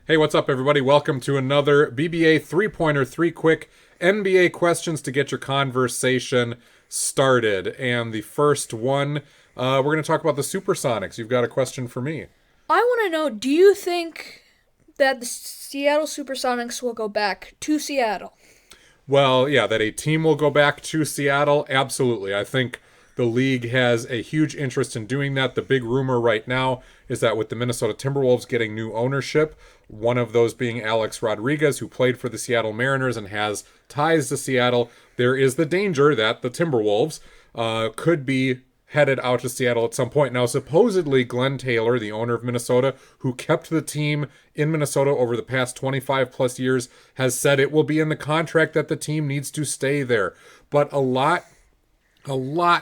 Hey, what's up, everybody? Welcome to another BbA three-pointer, three quick NBA questions to get your conversation started. And the first one, we're going to talk about the SuperSonics. You've got a question for me. I want to know, do you think that the Seattle Supersonics will go back to Seattle? Well, yeah, that a team will go back to Seattle. Absolutely. I think the league has a huge interest in doing that. The big rumor right now is that with the Minnesota Timberwolves getting new ownership, one of those being Alex Rodriguez, who played for the Seattle Mariners and has ties to Seattle, there is the danger that the Timberwolves could be headed out to Seattle at some point. Now, supposedly, Glenn Taylor, the owner of Minnesota, who kept the team in Minnesota over the past 25 plus years, has said it will be in the contract that the team needs to stay there. But a lot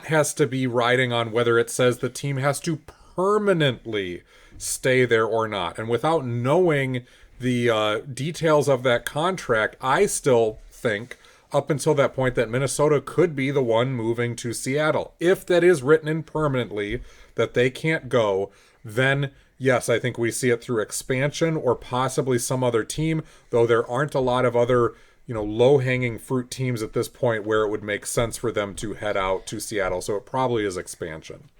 has to be riding on whether it says the team has to permanently stay there or not. And without knowing the details of that contract, I still think up until that point that Minnesota could be the one moving to Seattle. If that is written in permanently that they can't go, then yes, I think we see it through expansion or possibly some other team, though there aren't a lot of other low-hanging fruit teams at this point where it would make sense for them to head out to Seattle. So it probably is expansion.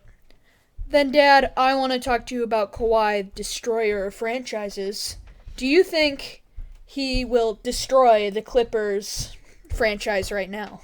Then, Dad, I want to talk to you about Kawhi, destroyer of franchises. Do you think he will destroy the Clippers franchise right now?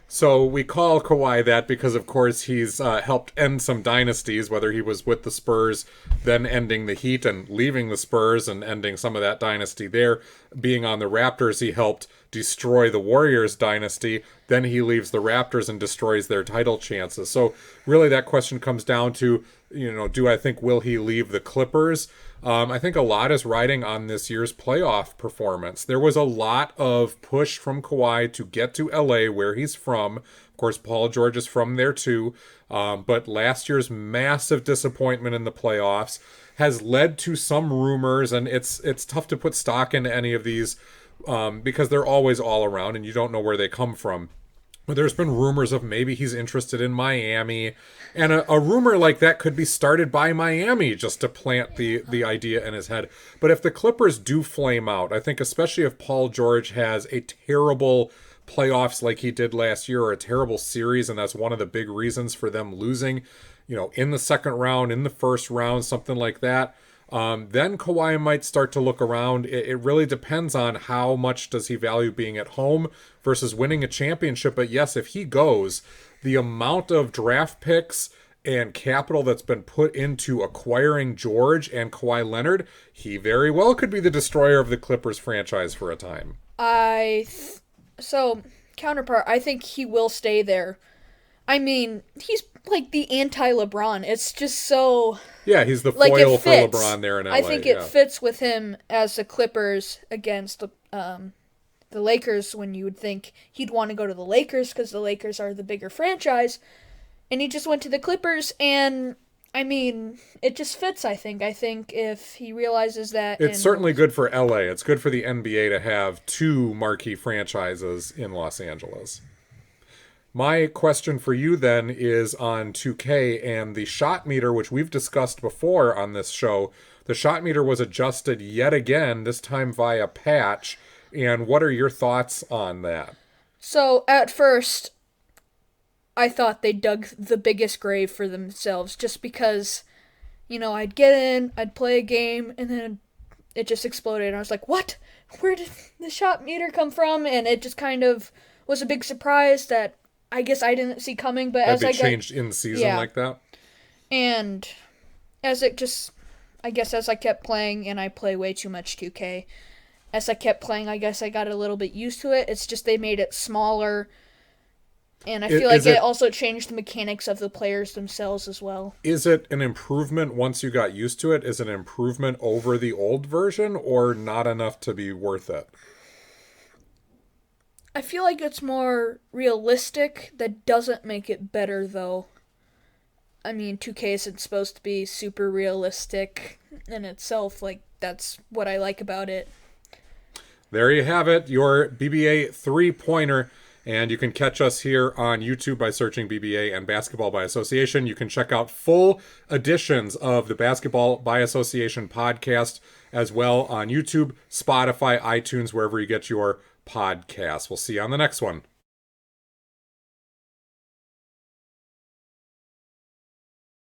So we call Kawhi that because, of course, he's helped end some dynasties, whether he was with the Spurs, then ending the Heat and leaving the Spurs and ending some of that dynasty there. Being on the Raptors, he helped destroy the Warriors dynasty. Then he leaves the Raptors and destroys their title chances. So really that question comes down to, do I think will he leave the Clippers? I think a lot is riding on this year's playoff performance. There was a lot of push from Kawhi to get to LA, where he's from. Of course, Paul George is from there too. But last year's massive disappointment in the playoffs has led to some rumors, and it's tough to put stock into any of these because they're always all around, and you don't know where they come from. But there's been rumors of maybe he's interested in Miami. And a rumor like that could be started by Miami just to plant the idea in his head. But if the Clippers do flame out, I think especially if Paul George has a terrible playoffs like he did last year or a terrible series, and that's one of the big reasons for them losing, in the second round, in the first round, something like that, then Kawhi might start to look around. It really depends on how much does he value being at home versus winning a championship. But yes, if he goes, the amount of draft picks and capital that's been put into acquiring George and Kawhi Leonard, he very well could be the destroyer of the Clippers franchise for a time. So, counterpart, I think he will stay there. I mean, he's like the anti-LeBron. It's just so Yeah, he's the like foil it for fits. LeBron there in LA. I think it Yeah. fits with him as the Clippers against the Lakers. When you would think he'd want to go to the Lakers because the Lakers are the bigger franchise, and he just went to the Clippers, and I mean, it just fits. I think if he realizes that, It's and certainly good for LA. It's good for the NBA to have two marquee franchises in Los Angeles. My question for you then is on 2K and the shot meter, which we've discussed before on this show. The shot meter was adjusted yet again, this time via patch. And what are your thoughts on that? so at first I thought they dug the biggest grave for themselves, just because I'd get in, I'd play a game, and then it just exploded. And I was like, what? Where did the shot meter come from? And it just kind of was a big surprise that I guess I didn't see coming. But That as they I got, changed in season yeah, like that? and as it just, I guess as I kept playing, and I play way too much 2K, as I kept playing, I guess I got a little bit used to it. It's just they made it smaller, and I feel like Is it it also changed the mechanics of the players themselves as well. is it an improvement once you got used to it? Is it an improvement over the old version or not enough to be worth it? I feel like it's more realistic. That doesn't make it better, though. I mean, 2K isn't supposed to be super realistic in itself. Like, that's what I like about it. There you have it, your BBA three-pointer. And you can catch us here on YouTube by searching BbA and Basketball by Association. You can check out full editions of the Basketball by Association podcast as well on YouTube, Spotify, iTunes, wherever you get your podcasts. We'll see you on the next one.